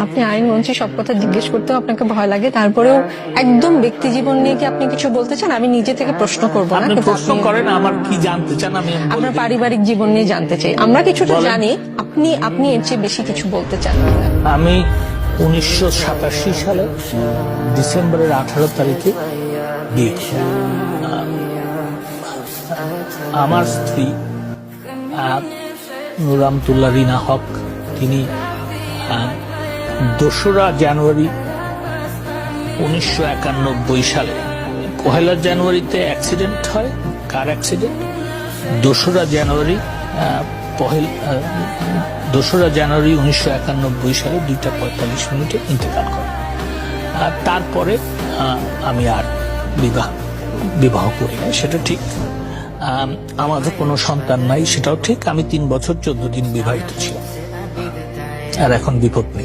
আপনি আইন মন্ত্রী সব কথা জিজ্ঞেস করতেও আপনাকে ভয় লাগে, তারপরেও একদম ব্যক্তি জীবন নিয়ে কি আপনি কিছু বলতে চান? আমি নিজে থেকে প্রশ্ন করব না, আপনি কিন্তু প্রশ্ন করেন, আমার কি জানতে চান আমি আপনার পারিবারিক জীবন নিয়ে জানতে চাই। আমরা কিছুটা জানি, আপনি এর চেয়ে বেশি কিছু বলতে চান কিনা? আমি 1987 সালে ডিসেম্বরের 18 তারিখে বিয়ে করি। আমার স্ত্রী নুরামতুল্লাহ রিনা হক, তিনি 2রা জানুয়ারি 1991 সালে 1 জানুয়ারিতে অ্যাক্সিডেন্ট হয়, কার অ্যাক্সিডেন্ট। 2রা জানুয়ারি 1991 সালে 2:45 ইন্তেকাল করে। আর তারপরে আমি আর বিবাহ করি না, সেটা ঠিক। আমাদের কোনো সন্তান নাই, সেটাও ঠিক। আমি 3 বছর 14 দিন বিবাহিত ছিলাম, আর এখন বিপদ নেই।